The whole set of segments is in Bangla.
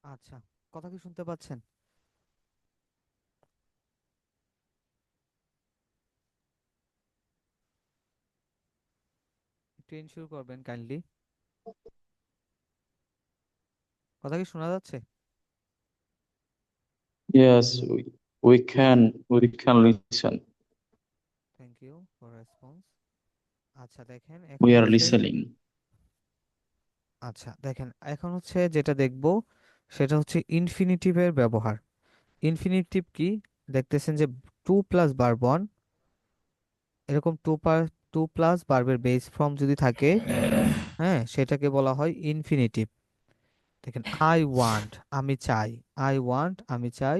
আচ্ছা, কথা কি শুনতে পাচ্ছেন? ট্রেন শুরু করবেন কাইন্ডলি। কথা কি শোনা যাচ্ছে? Yes, we can listen. Thank you for response. আচ্ছা দেখেন এখন We are হচ্ছে, listening. যেটা দেখবো সেটা হচ্ছে ইনফিনিটিভের ব্যবহার। ইনফিনিটিভ কি? দেখতেছেন যে টু প্লাস ভার্ব ওয়ান, এরকম টু প্লাস ভার্বের বেস ফর্ম যদি থাকে, হ্যাঁ, সেটাকে বলা হয় ইনফিনিটিভ। দেখেন আই ওয়ান্ট, আমি চাই। আই ওয়ান্ট, আমি চাই।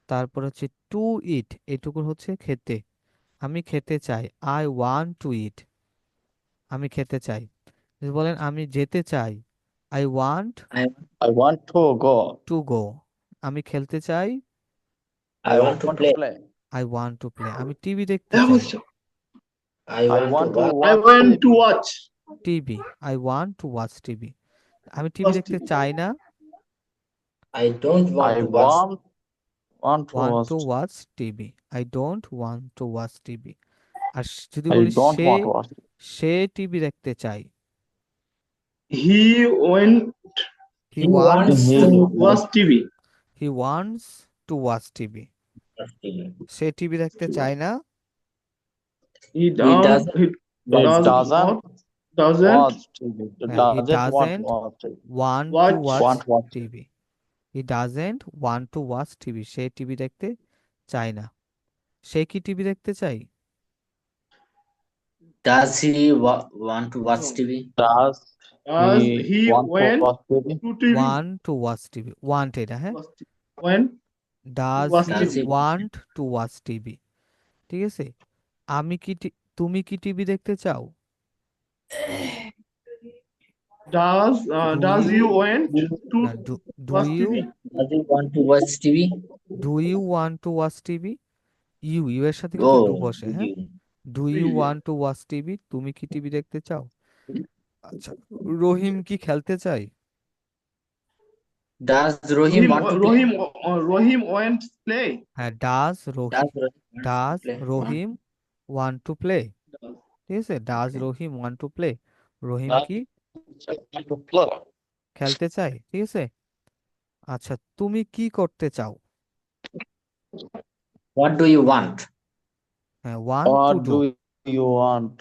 তারপর হচ্ছে টু ইট, এটুকু হচ্ছে খেতে। আমি খেতে চাই। আই ওয়ান্ট টু ইট, আমি খেতে চাই। যদি বলেন আমি যেতে চাই, I want I I want to go. To go. আমি খেলতে চাই, I want to want to play. play. I want to play. আমি টিভি দেখতে That চাই, was I I want to want to watch. I watch went to TV. watch TV. I want to watch TV. আমি টিভি watch দেখতে TV. চাই না, I don't want I to watch. want to want to watch. Watch TV. I don't want to watch TV. আর যদি I বলি don't সে, want to watch. সে টিভি দেখতে চাই, He went he He wants, wants to to watch TV. He wants to watch TV. watch TV. সে টিভি দেখতে চায় না, He He don't doesn't he It watch does TV. doesn't not doesn't watch TV. It হ্যাঁ, হি doesn't want to doesn't watch TV. Want to watch watch Want to watch. TV. He doesn't want to watch TV, সে টিভি দেখতে চায় না। সে কি টিভি দেখতে চাই? Does he want to watch no. TV? Does Does he he want to went watch TV? to TV? Want to watch TV, want এটা, হ্যাঁ। Watch TV. When to does watch he Does TV? he? Want to watch TV? ঠিক আছে। আমি কি তুমি কি টিভি দেখতে চাও? Do Does you, you went to না, do watch you, TV? Does he want to watch TV? Do you want to watch TV? You, you এর সাথে কিন্তু ডু Oh, বসে, হ্যাঁ। you. Do you TV. Want to watch TV? তুমি কি টিভি দেখতে চাও? আচ্ছা, রহিম কি খেলতে চাই? Does Rohim want to play? Rohim went play. হ্যাঁ, does Does Rohim want to does play? Rahim want to play. Does. ঠিক আছে, does Okay. Rahim want to play. Rahim Does কি he want to play? খেলতে চায়, ঠিক আছে। আচ্ছা, তুমি কি করতে চাও? What do you want? হ্যাঁ, want to What do. do you want?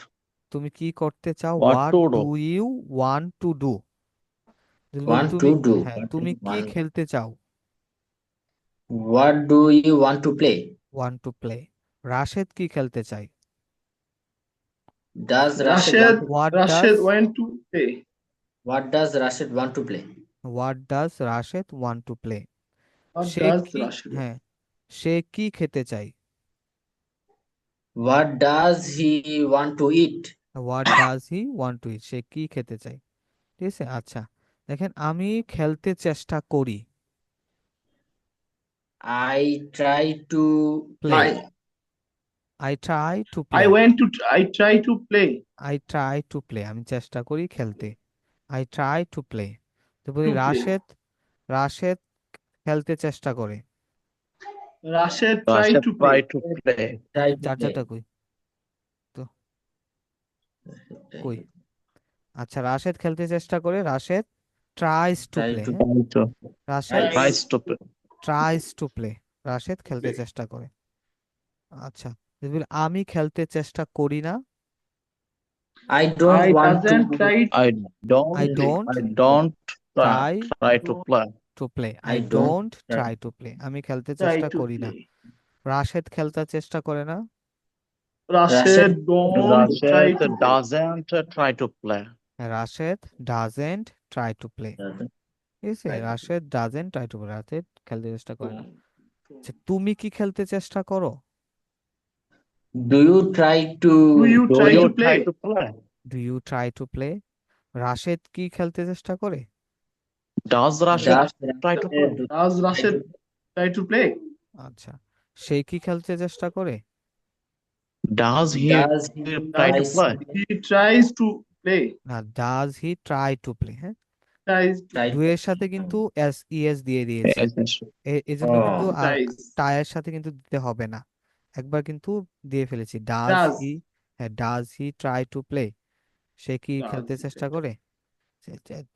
তুমি কি করতে চাও? What what to do do? You want to do? যদি বলি Want তুমি, to do? হ্যাঁ, What do তুমি you কি want? খেলতে চাও? What do you want to play? Want to play. Rashed কি খেলতে চায়? Does Rashid want Rashid to? What does, Rashid went to play. What does Rashid want to play? What does Rashed want to play? What say does কি, Rashid want? হ্যাঁ, সে কি খেতে চায়? What does he want to eat? What does he want to eat? সে কি খেতে চায়, ঠিক আছে। আচ্ছা দেখেন, আমি খেলতে চেষ্টা করি, I try to play. play. I try to play. I try to play. I try to play, আমি চেষ্টা করি খেলতে। I try to play. তো বলি To play. রাশেদ, রাশেদ খেলতে চেষ্টা করে। Rashid try Rashid to try play. to play. Try to চার্জারটা play. কই? তো কই? আচ্ছা, রাশেদ খেলতে চেষ্টা করে, Rashed tries to Try play, to হ্যাঁ। Try to Rashed try. tries to play. Tries to play, Rashed খেলতে play. চেষ্টা করে। আচ্ছা, যদি বলি, আমি খেলতে চেষ্টা করি না। I don't I want to doesn't try to I don't, I play. don't I don't try try to play. to play. I I don't don't try. try to play. আমি খেলতে try চেষ্টা to করি না। play. রাশেদ খেলতে চেষ্টা করে না। Rashid don't try Rashid to play. doesn't try to play. Rashed doesn't try to play. ঠিক আছে, Try to Rashed doesn't try to play, Rashed খেলতে চেষ্টা করে না। play. আচ্ছা, তুমি কি খেলতে চেষ্টা করো? Do you try Do to you Do try you to try play? to play? Do you try to play? Rashed কি খেলতে চেষ্টা করে? Does Rashid does try to play? Does Rashid try to play? আচ্ছা, সে কি খেলতে চেষ্টা করে? Does he does he try to tries play? He tries to play. না, does he try to play. হ্যাঁ, Tries to try ডু এর সাথে কিন্তু এস দিয়ে দিয়েছি। Yes, yes. এজন্য কিন্তু Oh. আর tries. টায়ের সাথে কিন্তু দিতে হবে না, একবার কিন্তু দিয়ে ফেলেছি। Does Does. হি, হ্যাঁ, does he try to play, সে কি Does খেলতে he চেষ্টা try to করে?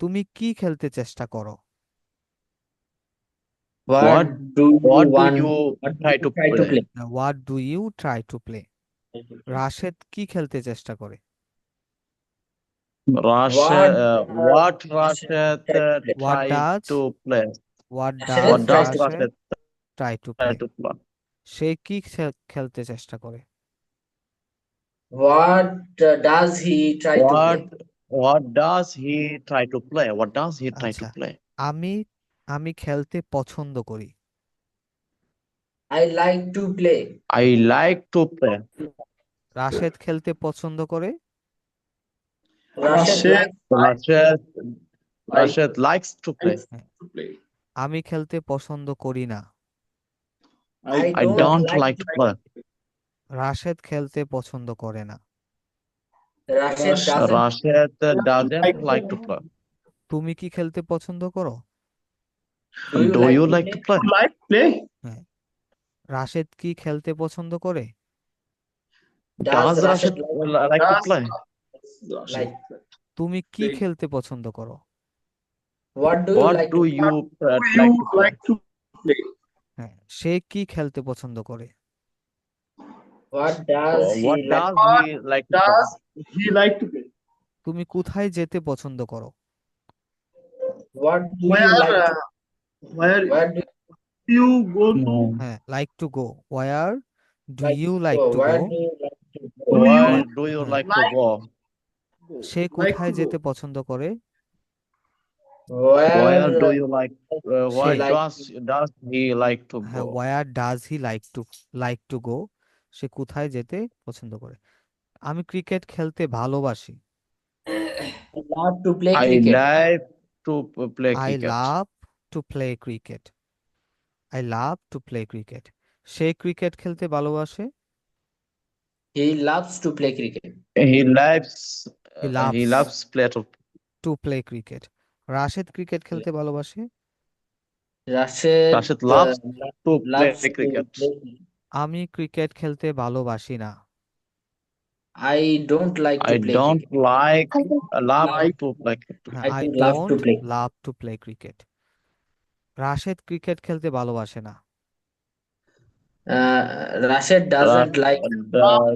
তুমি কি খেলতে চেষ্টা করো? What do you What do want? you What do try you to try to play? play? What do you try to play? Rashed কি খেলতে চেষ্টা করে? Rashid, what Rashid Rashid What try does to play? What Rashid does What try to does Rashed Rashid try to try play? to play? সে কি খেলতে চেষ্টা করে? What does he try to What play? what does he try to play? What does he try to আচ্ছা, play? আমি আমি খেলতে পছন্দ করি। I like to play. I like to play. Rashed খেলতে পছন্দ করে। Rashid Rashid likes Rashid likes to play. likes to play. আমি খেলতে পছন্দ করি না। I I don't don't like like to to play. Rashed খেলতে পছন্দ করে না। Rashid doesn't Rashid like doesn't to like to play. তুমি কি খেলতে পছন্দ করো? do you Do like you to like to play? play? Like play? হ্যাঁ, রাশেদ কি খেলতে পছন্দ করে? Does Does Rashid Rashid like to Does play? Rashid like? তুমি কি play? খেলতে পছন্দ করো? What do you What like do to you Do like you to play? like to play? হ্যাঁ, সে কি খেলতে পছন্দ করে? What does he What like? does What he like to play? does he like to play? তুমি কোথায় যেতে পছন্দ করো? What do you Where like to? where Where do you go to? No. হ্যাঁ, like to go. Where do like you to like go? To Where go? do you like to go? Do you Where do you হ্যাঁ, like to like go? go? Say Like কোথায় to যেতে go? পছন্দ করে? Where do Where you like? she Where like does he like to হ্যাঁ, go? Where does he like to go, সে কোথায় যেতে পছন্দ করে? আমি ক্রিকেট খেলতে ভালোবাসি। love to play I cricket? like to play I cricket. Love to play cricket. I love to play cricket. Say cricket খেলতে ভালোবাসে। He loves to play cricket. He loves he he loves loves play to to play cricket. Rashed cricket খেলতে ভালোবাসে। Rashid Rashid loves to play loves to cricket. play cricket. আমি ক্রিকেট খেলতে ভালোবাসি না। I don't like to I play don't cricket. love Like to play cricket. হ্যাঁ, I I don't love to don't play. Love to play cricket. Rashed cricket খেলতে ভালোবাসে না। Rashid doesn't like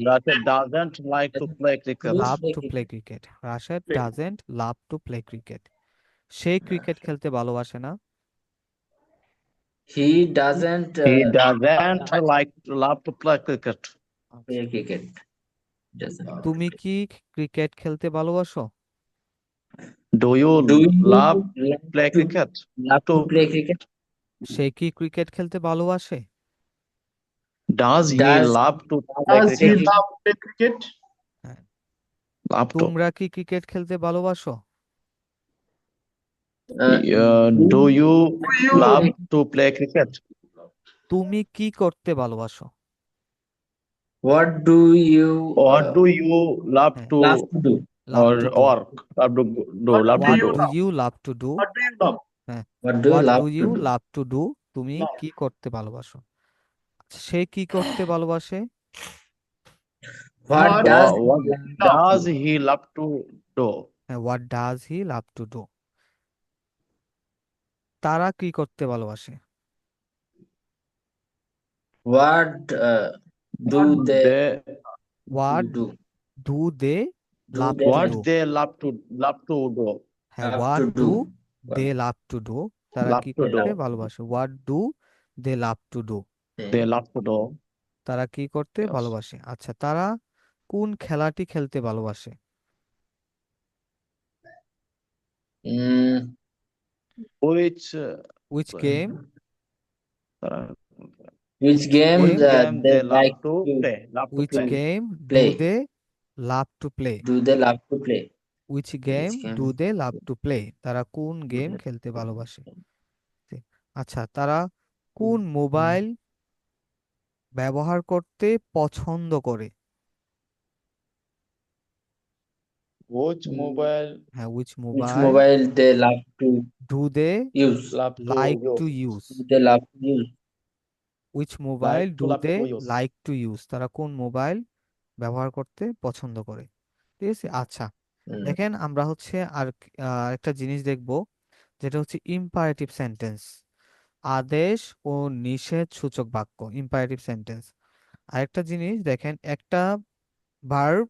Rashid doesn't like to play cricket. Love play to play cricket. Cricket. Rashed play? Doesn't love to play cricket. Say cricket খেলতে ভালোবাসে না। He doesn't He doesn't love to play cricket. play cricket. Doesn't. তুমি কি ক্রিকেট খেলতে ভালোবাসো? Do you Do you love like play to cricket? love to To play cricket? সে কি ক্রিকেট খেলতে ভালোবাসে? does he Does love to play Does he cricket? love play cricket? হ্যাঁ, Love to. তোমরা কি ক্রিকেট খেলতে ভালোবাসো? Do you Do you love to play cricket? তুমি কি করতে ভালোবাসো? what do you What do you love হ্যাঁ, to love to do? Love to do. work? Love to do. What Love do to what you do. Do love? You love to do? What do you love? What do you what love do to you do? Love to do? তুমি Love. কি করতে ভালোবাসো? সে কি করতে ভালোবাসে? What What does What he love to does do? he love to do? হ্যাঁ, what does he love to do? তারা কি করতে ভালোবাসে? What do they They what do? Do they Do love they to what do? they love to do. হ্যাঁ, have what to do do? They What love to do? তারা Love কি to করতে do. ভালোবাসে? What do they love to do? They they love to do. তারা কি করতে Yes. ভালোবাসে? আচ্ছা, তারা কোন খেলাটি খেলতে ভালোবাসে? mm, Which which game? which which game game? game they they love like to to play. Love to which play. Game do play? They love to play? Do they love to play? Which game Which do game? They love to play? তারা কোন do গেম they- খেলতে ভালোবাসে? আচ্ছা, তারা কোন মোবাইল ব্যবহার করতে পছন্দ করে? Which Mm, mobile হ্যাঁ, which which mobile mobile they love to do they use? love to like to use? Use? Do they love to use? Which mobile do love they to use. Like to use? তারা কোন মোবাইল ব্যবহার করতে পছন্দ করে? ঠিক আছে। আচ্ছা, Mm, দেখেন আমরা হচ্ছে একটা জিনিস দেখব, যেটা হচ্ছে ইম্পারেটিভ সেন্টেন্স, আদেশ ও নিষেধ সূচক বাক্য, ইম্পারেটিভ সেন্টেন্স। আরেকটা জিনিস দেখেন, ভার্ব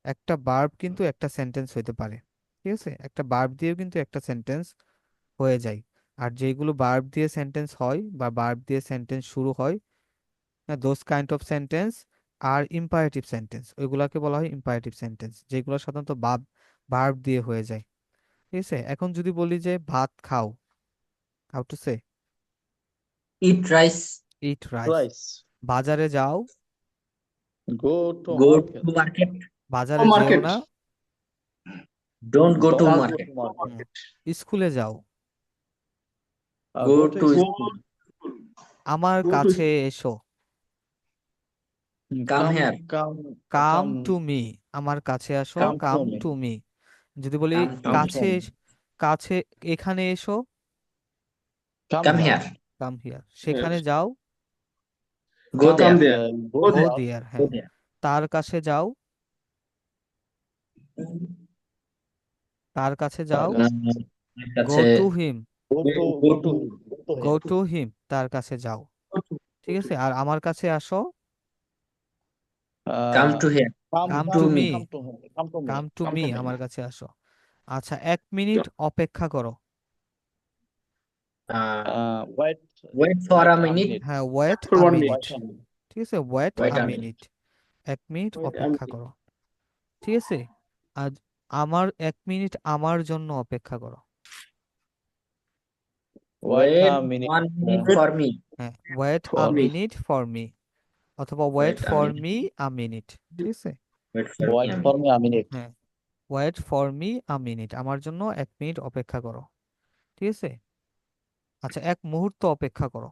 একটা ভার্ব কিন্তু একটা সেন্টেন্স হইতে পারে। ঠিক আছে, একটা ভার্ব দিয়েও কিন্তু একটা সেন্টেন্স হয়ে যায়। আর যেগুলো ভার্ব দিয়ে সেন্টেন্স হয় বা ভার্ব দিয়ে সেন্টেন্স শুরু হয়, those kind of sentence are imperative sentence, ওইগুলাকে বলা হয় ইম্পারেটিভ সেন্টেন্স, যেগুলো সাধারণত ভার্ব দিয়ে হয়ে যায়। ঠিক আছে, এখন যদি বলি যে ভাত খাও, how to say? eat rice. Eat rice. Rice. বাজারে যাও, Go to Go market. to market. বাজারে যেও market. না। Don't go to Don't go market. to market. স্কুলে যাও, Go Go to to Go, school. আমার go to কাছে এসো, come here. Come Come to me, আমার কাছে আসো, come to come me. To me. যদি বলি Come to Come me. to কাছে me. কাছে, এখানে এসো, Come Come here. here. Come here. সেখানে yes. যাও, Go Come Come there. there. Go Go go there. দিয়ার। Go হ্যাঁ, there. তার কাছে যাও, তার কাছে যাও, তার কাছে। আমার গো কাছে to him, Go to him. Go to go him. To him, তার কাছে যাও। ঠিক আছে, আর আমার কাছে আসো, come Uh, to here. Come To to me. Me, come to him. Come to me. Come to Come me, to me. আমার কাছে আসো। আচ্ছা, 1 মিনিট অপেক্ষা করো। Wait. Wait for Wait a a minute. minute. হ্যাঁ, wait For a 1 minute. Minute. Wait a minute. ঠিক আছে, wait Wait a a minute, minute. 1 minute Wait a অপেক্ষা minute. করো। ঠিক আছে, আজ আমার 1 মিনিট আমার জন্য অপেক্ষা করো। Wait Wait a minute. 1 minute Wait for me. হ্যাঁ, wait a For for me. me. Minute for me, অথবা wait Wait a for minute. Me a minute. ঠিক আছে, Wait for me Wait a for minute. me a minute. হ্যাঁ, wait for me a minute, আমার জন্য 1 মিনিট অপেক্ষা করো। ঠিক আছে, আচ্ছা, 1 মুহূর্ত অপেক্ষা করো,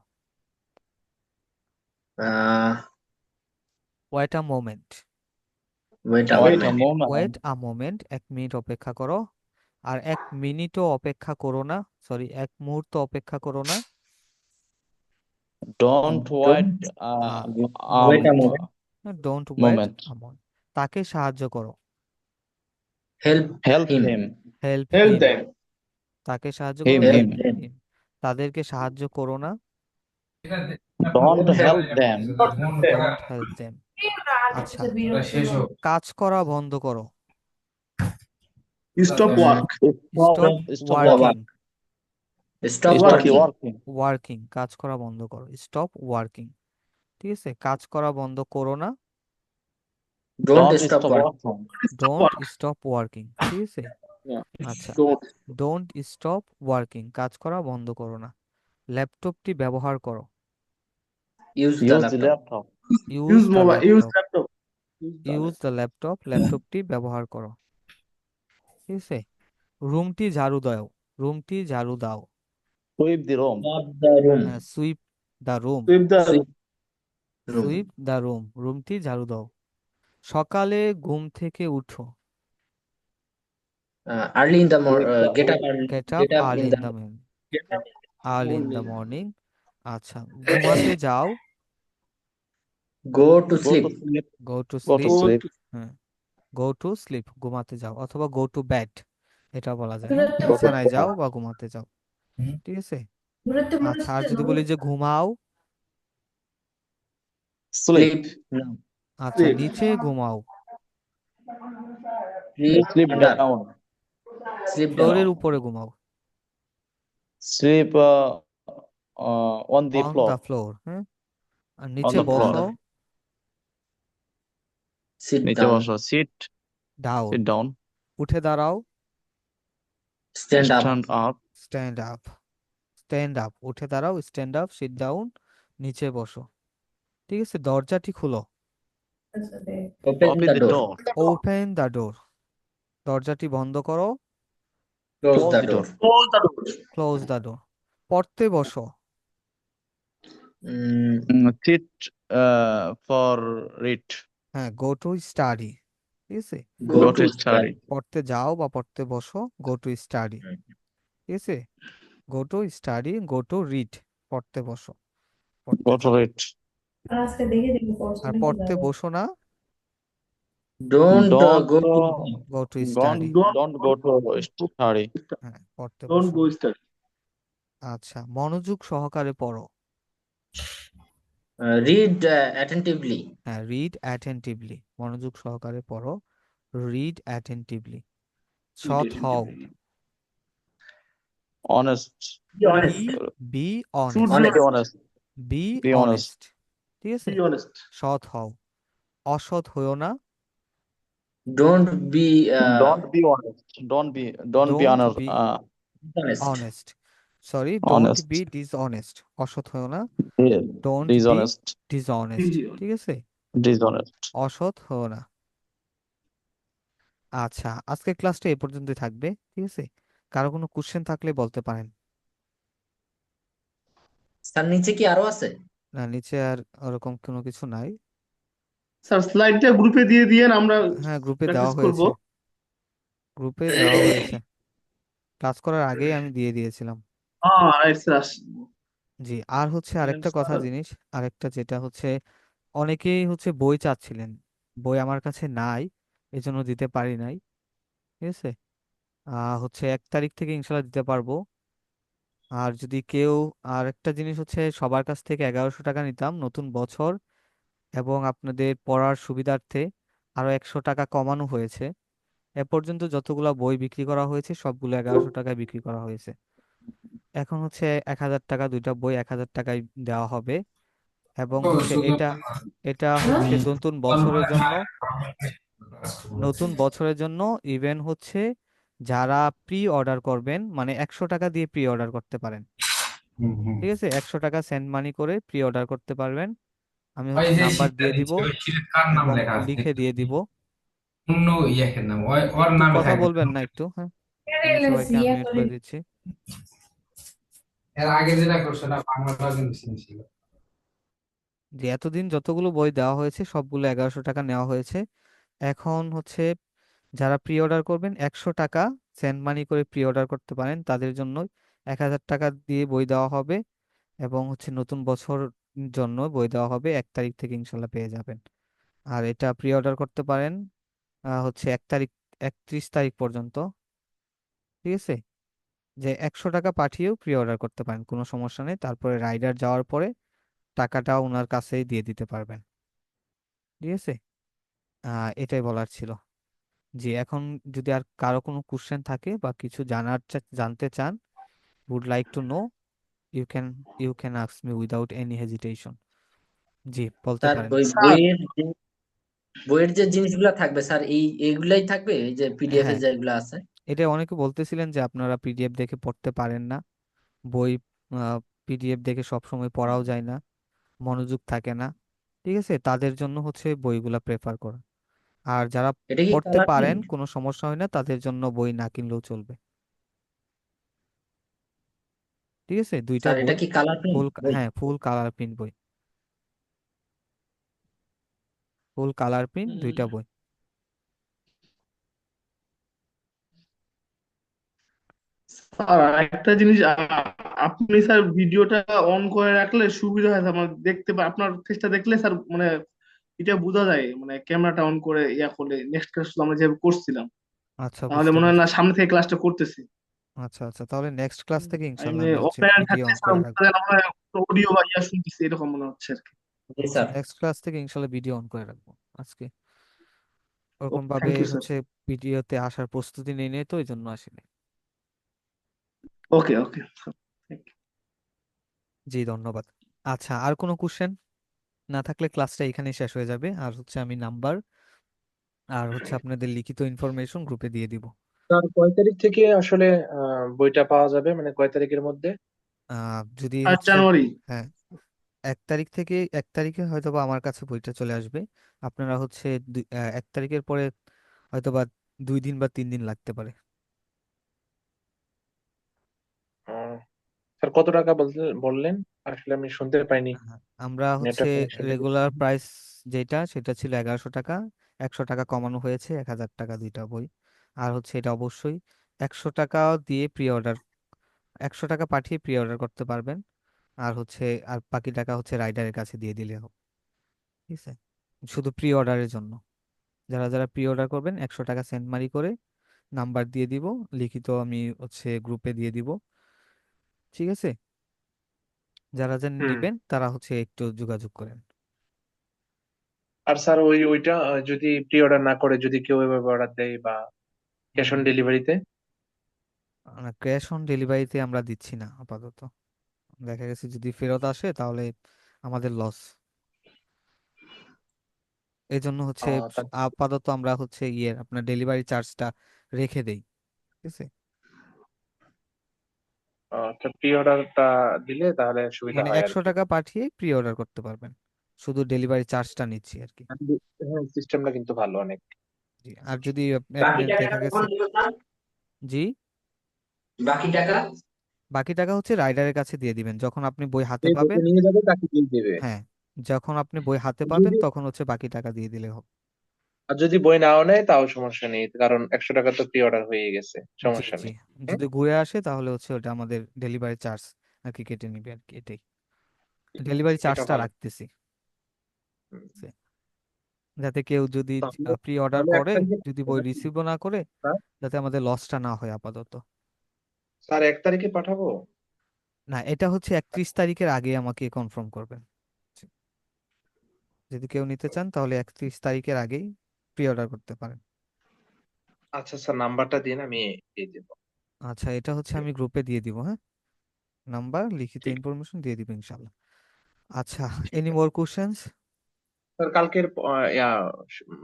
Uh, wait a moment. wait a Wait a moment. moment. Wait a moment, 1 minute অপেক্ষা করো। আর 1 মিনিটও অপেক্ষা করো না, সরি, 1 মুহূর্ত অপেক্ষা করো না। Don't wait Don't wait a moment. Don't wait moment. A moment. তাকে সাহায্য করো, Help Help him. him. Help Help him, them. তাকে সাহায্য করো, Him. Help help Him. them. Him. তাদেরকে সাহায্য করো না, Don't Don't help help them. Not them. Don't help them. আচ্ছা, কাজ করা বন্ধ করো, Stop work. Stop Stop working, work. Stop Stop working. working. Working, কাজ করা বন্ধ করো, স্টপ ওয়ার্কিং। ঠিক আছে, কাজ করা বন্ধ করো না, Don't Don't stop stop working. working. Don't stop working. ঠিক আছে, Yeah. আচ্ছা, Don't. ডোন্ট স্টপ ওয়ার্কিং, কাজ করা বন্ধ করো না। ল্যাপটপটি ব্যবহার করো, Use the Use the laptop. laptop. Use Use the mobile. Use laptop, laptop. Use the use the laptop, ল্যাপটপটি ব্যবহার করো। ঠিক আছে, রুমটি ঝাড়ু দাও, রুমটি ঝাড়ু দাও। Sweep the room. Mop the room. হ্যাঁ, sweep the room, Sweep the Sweep room. Sweep the room, রুমটি ঝাড়ু দাও। সকালে ঘুম থেকে উঠো, Early in the morning. Wake the Get up wake. early. Get up Get up early in in the the morning, Get up early in the morning. Morning. আচ্ছা, ঘুমাতে যাও, go to Go sleep. to sleep. Go to Go to slip. Go sleep. to হ্যাঁ, গো টু স্লিপ, ঘুমাতে যাও, অথবা গো টু বেড, এটা বলা যায়। হ্যাঁ, Go to বিছানায় bed. যাও বা ঘুমাতে যাও। ঠিক আছে, আচ্ছা, আর যদি বলি যে ঘুমাও, Sleep. Sleep. No. আচ্ছা, Sleep. নিচে ঘুমাও। Sleep Sleep under. down. Sleep ফ্লোরের down. উপরে ঘুমাও। Sleep on the on floor. The floor, হ্যাঁ। আর On নিচে the On floor. বসো। the sit নিচে down. বসো। Sit. ডাউন। Sit down. উঠে দাঁড়াও। Stand up. Stand up. Stand up. Stand up, উঠে দাঁড়াও। স্ট্যান্ড আপ, সিট ডাউন, নিচে বসো। ঠিক আছে, দরজাটি খুলো। Open Open the the door. door. Open the door, দরজাটি বন্ধ করো। Close Close the the door. door. Close the door. Close the door. পড়তে বসো। Sit for read. হ্যাঁ, গো টু স্টাডি। ঠিক আছে, Go Go to to study. study. পড়তে যাও বা পড়তে বসো, গো টু স্টাডি। ঠিক আছে, go to study, go to read, পড়তে বসো, পড়তে Go to যাও। read. আর পড়তে বসো না, Don't Don't go to go to study. don't go to study. হ্যাঁ, পড়তে Don't বসো go না। study. আচ্ছা, মনোযোগ সহকারে পড়ো। read attentively. হ্যাঁ, রিড অ্যাটেন্টিভলি, মনোযোগ সহকারে পড়ো। Read attentively. সৎ হও। Honest. Be honest. Be Should honest. be Honest. honest. Be Be honest. Honest. ঠিক আছে, Be honest. সৎ হও। অসৎ হইও না। Don't be Don't be honest. Don't be don't honest. Be honest. Honest, sorry, don't Honest. Be dishonest. অসৎ হইও না, Yeah. Don't be Dishonest. Dishonest. Be honest. ঠিক আছে, Dishonest. অসৎ হইও না। আচ্ছা, আজকের ক্লাসটা এ পর্যন্তই থাকবে। ঠিক আছে, কারো কোনো কোশ্চেন থাকলে বলতে পারেন। স্যার নিচে কি আরো আছে? না, নিচে আর ওরকম কোনো কিছু নাই। স্যার স্লাইডটা গ্রুপে দিয়ে দিয়েন, আমরা হ্যাঁ, গ্রুপে দেওয়া প্র্যাকটিস করব। হয়েছে, গ্রুপে দেওয়া হয়েছে। ক্লাস করার আগেই আমি দিয়ে দিয়েছিলাম। হ্যাঁ রাইট স্যার। জি, আর হচ্ছে আরেকটা কথা জিনিস, আরেকটা যেটা হচ্ছে, অনেকেই হচ্ছে বই চাচ্ছিলেন, বই আমার কাছে নাই, এজন্য দিতে পারি নাই। ঠিক আছে, হচ্ছে 1 তারিখ থেকে ইনশাল্লাহ দিতে পারবো। আর যদি কেউ, আর একটা জিনিস হচ্ছে, সবার কাছ থেকে 1100 টাকা নিতাম নতুন বছর, এবং আপনাদের পড়ার সুবিধার্থে আরো 100 টাকা কমানো হয়েছে। এ পর্যন্ত যতগুলা বই বিক্রি করা হয়েছে সবগুলো 1100 টাকায় বিক্রি করা হয়েছে। এখন হচ্ছে 1000 টাকা, দুইটা বই 1000 টাকায় দেওয়া হবে। এবং হচ্ছে এটা এটা হচ্ছে নতুন বছরের জন্য, নতুন বছরের জন্য ইভেন হচ্ছে যারা প্রি অর্ডার করবেন, মানে 100 টাকা দিয়ে প্রি অর্ডার করতে পারেন। ঠিক আছে, 100 টাকা সেন্ড মানি করে প্রি অর্ডার করতে পারবেন। আমি ওই হচ্ছে যে নাম্বার শিক্ষা দিয়ে দিব দিচ্ছে ওই শিটের কার নাম এবং লেখা আছে লিখে দিয়ে দিব। অন্য ইয়াকের নাম ওর একটু নামে কথা থাকবে। বলবেন না একটু? হ্যাঁ, আমি সবাইকে আনমিউট করে দিচ্ছি। এর আগে যেটা করছো না বাংলা কিন্তু ছিল। যে এতদিন যতগুলো বই দেওয়া হয়েছে সবগুলো 1100 টাকা নেওয়া হয়েছে। এখন হচ্ছে যারা প্রি অর্ডার করবেন, 100 টাকা সেন্ড মানি করে প্রি অর্ডার করতে পারেন, তাদের জন্য 1000 টাকা দিয়ে বই দেওয়া হবে। এবং হচ্ছে নতুন বছর জন্য বই দেওয়া হবে, 1 তারিখ থেকে ইনশাল্লাহ পেয়ে যাবেন। আর এটা প্রি অর্ডার করতে পারেন হচ্ছে 1 তারিখ, 31 তারিখ পর্যন্ত। ঠিক আছে, যে 100 টাকা পাঠিয়েও প্রি অর্ডার করতে পারেন, কোনো সমস্যা নেই। তারপরে রাইডার যাওয়ার পরে টাকাটা ওনার কাছেই দিয়ে দিতে পারবেন। ঠিক আছে, এটাই বলার ছিল। জি, এখন যদি আর কারো কোনো কোশ্চেন থাকে বা কিছু জানতে চান, would like to know, you can you can ask me without any hesitation. জি, বলতে স্যার পারেন। ওই স্যার বইয়ের যে জিনিসগুলো থাকবে স্যার এইগুলাই থাকবে, এই যে পিডিএফ এ হ্যাঁ, যেগুলো আছে? এটা অনেকে বলতেছিলেন যে আপনারা পিডিএফ দেখে পড়তে পারেন না, বই পিডিএফ দেখে সব সময় পড়াও যায় না, মনোযোগ থাকে না। ঠিক আছে, তাদের জন্য হচ্ছে বইগুলা প্রেফার করা। আর যারা এটা কি পড়তে কালার পারেন, প্রিন্ট? কোনো সমস্যা হয় না, তাদের জন্য বই না কিনলেও চলবে। ঠিক আছে, দুইটা স্যার এটা বই কি কালার প্রিন্ট ফুল, বই? হ্যাঁ, ফুল কালার প্রিন্ট বই, ফুল কালার প্রিন্ট দুইটা বই। স্যার একটা জিনিস, আপনি স্যার ভিডিওটা অন করে রাখলে সুবিধা হয় স্যার, আমার দেখতে আপনার ফেসটা দেখলে স্যার মানে এটা বোঝা যায়, মানে ক্যামেরাটা অন করে ইয়া করলে নেক্সট ক্লাস আমরা যেভাবে করছিলাম, আচ্ছা, তাহলে বুঝতে মনে হয় না পারছি। সামনে থেকে ক্লাসটা করতেছি। আচ্ছা আচ্ছা, তাহলে নেক্সট ক্লাস থেকে ইনশাল্লাহ এমনি আমি হচ্ছে অফলাইন ভিডিও থাকলে অন স্যার করে বোঝা রাখবো। যায় না, মনে হয় অডিও বা ইয়া শুনতেছি এরকম মনে হচ্ছে আর কি। জি আচ্ছা স্যার। নেক্সট ক্লাস থেকে ইনশাল্লাহ ভিডিও অন করে রাখবো আজকে। ওরকম ভাবে থ্যাংক ইউ স্যার। হচ্ছে ভিডিওতে আসার প্রস্তুতি নেই নেই তো এই জন্য আসিনি। ওকে ওকে। জি ধন্যবাদ। আচ্ছা আর কোনো কোশ্চেন না থাকলে ক্লাসটা এখানেই শেষ হয়ে যাবে। আর হচ্ছে আমি নাম্বার আর হচ্ছে আপনাদের লিখিত ইনফরমেশন গ্রুপে দিয়ে দিব। স্যার কয় তারিখ থেকে আসলে বইটা পাওয়া যাবে, মানে কয় তারিখের মধ্যে? যদি 8 জানুয়ারি। হ্যাঁ 1 তারিখে হয়তোবা আমার কাছে বইটা চলে আসবে। আপনারা হচ্ছে 1 তারিখের পরে হয়তোবা 2 দিন বা 3 দিন লাগতে পারে। আহ, স্যার কত টাকা বললেন? আসলে আমি শুনতে পাইনি, আমরা হচ্ছে নেটওয়ার্ক কানেকশন থেকে। রেগুলার প্রাইস যেটা সেটা ছিল 1100 টাকা, 100 টাকা কমানো হয়েছে 1000 টাকা দুইটা বই। আর হচ্ছে এটা অবশ্যই 100 টাকা দিয়ে প্রি অর্ডার, 100 টাকা পাঠিয়ে প্রি অর্ডার করতে পারবেন। আর হচ্ছে আর বাকি টাকা হচ্ছে রাইডারের কাছে দিয়ে দিলে হবে, ঠিক আছে? শুধু প্রি অর্ডারের জন্য যারা যারা প্রি অর্ডার করবেন 100 টাকা সেন্ড মানি করে নাম্বার দিয়ে দিব, লিখিত আমি হচ্ছে গ্রুপে দিয়ে দিব, ঠিক আছে? যারা যারা হুম। নিবেন তারা হচ্ছে একটু যোগাযোগ করেন। আর স্যার ওইটা যদি প্রি অর্ডার না করে, যদি কেউ এভাবে অর্ডার দেয় বা ক্যাশ অন ডেলিভারিতে? ক্যাশ অন ডেলিভারিতে আমরা দিচ্ছি না আপাতত। দেখা গেছে যদি ফেরত আসে তাহলে আমাদের লস। এই জন্য হচ্ছে আপাতত আমরা হচ্ছে আপনার ডেলিভারি চার্জটা রেখে দেই, ঠিক আছে? প্রি অর্ডারটা দিলে তাহলে সুবিধা মানে হয় আর একশো কি। টাকা পাঠিয়ে প্রি অর্ডার করতে পারবেন, শুধু ডেলিভারি চার্জটা নিচ্ছি আর কি। হ্যাঁ, সিস্টেমটা কিন্তু ভালো অনেক। জি, আর যদি বাকি আপনার টাকাটা দেখা কখন গেছে দিব স্যার? জি, বাকি টাকা? বাকি টাকা হচ্ছে রাইডারের কাছে দিয়ে দিবেন যখন আপনি বই হাতে যে পাবেন। বইটা নিয়ে যাবে তাকে দিয়ে দেবে। হ্যাঁ, যখন আপনি বই হাতে পাবেন যদি তখন হচ্ছে বাকি টাকা দিয়ে দিলে হবে। আর যদি বই নাও নেয় তাও সমস্যা নেই, কারণ 100 টাকা তো প্রি অর্ডার হয়ে গেছে, জি সমস্যা জি, নেই। হ্যাঁ, যদি ঘুরে আসে তাহলে হচ্ছে ওটা আমাদের ডেলিভারি চার্জ আর কি কেটে নিবে আর কি, এটাই। ডেলিভারি এটা চার্জটা ভালো। রাখতেছি হুম। সে- যাতে কেউ যদি তাহলে প্রি অর্ডার তাহলে এক করে তারিখে যদি পাঠাবো বই নাকি? রিসিভও না করে, স্যার যাতে আমাদের লসটা না হয় আপাতত। স্যার 1 তারিখে পাঠাবো? না, এটা হচ্ছে 31 তারিখের আগে আমাকে কনফার্ম করবেন। যদি কেউ নিতে চান তাহলে 31 তারিখের আগেই প্রি অর্ডার করতে পারেন। আচ্ছা স্যার, নাম্বারটা দিন, আমি দিয়ে দেবো। আচ্ছা এটা হচ্ছে আমি গ্রুপে দিয়ে দিব, হ্যাঁ, নাম্বার লিখিত ঠিক ইনফরমেশন দিয়ে দিব ইনশাল্লাহ। আচ্ছা, ঠিক এনি আছে। মোর কোশ্চেন্স? স্যার কালকের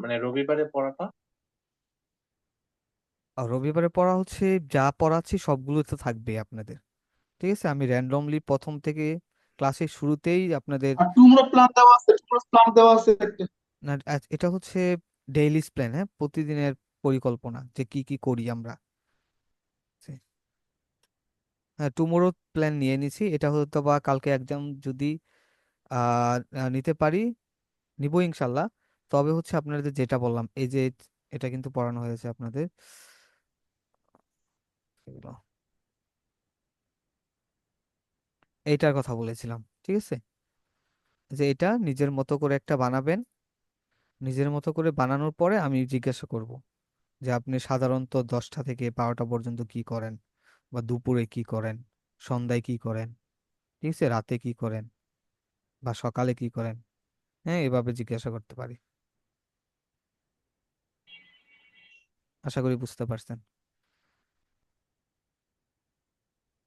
মানে রবিবারে পড়াটা? রবিবারে পড়া হচ্ছে যা পড়াচ্ছি সবগুলো তো থাকবে আপনাদের, ঠিক আছে? আমি র্যান্ডমলি প্রথম থেকে ক্লাসের শুরুতেই আপনাদের আর টুমরো প্ল্যান দেওয়া আছে, টুমরো প্ল্যান দেওয়া আছে একটা। না, এটা হচ্ছে ডেইলি প্ল্যান, হ্যাঁ, প্রতিদিনের পরিকল্পনা যে কি কি করি আমরা। জি। হ্যাঁ টুমোরো প্ল্যান নিয়ে নিছি, এটা হয়তো বা কালকে এক্সাম যদি নিতে পারি নিব ইনশাল্লাহ। তবে হচ্ছে আপনাদের যেটা বললাম এই যে এটা কিন্তু পড়ানো হয়েছে আপনাদের এগুলো, এইটার কথা বলেছিলাম, ঠিক আছে? যে এটা নিজের মতো করে একটা বানাবেন, নিজের মতো করে বানানোর পরে আমি জিজ্ঞাসা করব যে আপনি সাধারণত 10টা থেকে 12টা পর্যন্ত কি করেন, বা দুপুরে কি করেন, সন্ধ্যায় কি করেন, ঠিক আছে, রাতে কি করেন, বা সকালে কি করেন। হ্যাঁ, এভাবে জিজ্ঞাসা করতে পারি। আশা করি বুঝতে পারছেন।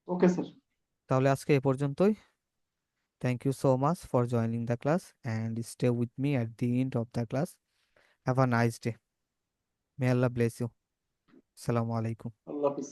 Okay sir. তাহলে আজকে এ পর্যন্তই। Thank you so much for joining the class and stay with me at the end of the class. Have a nice day. May Allah bless you. আসসালামু আলাইকুম। আল্লাহ হাফিজ।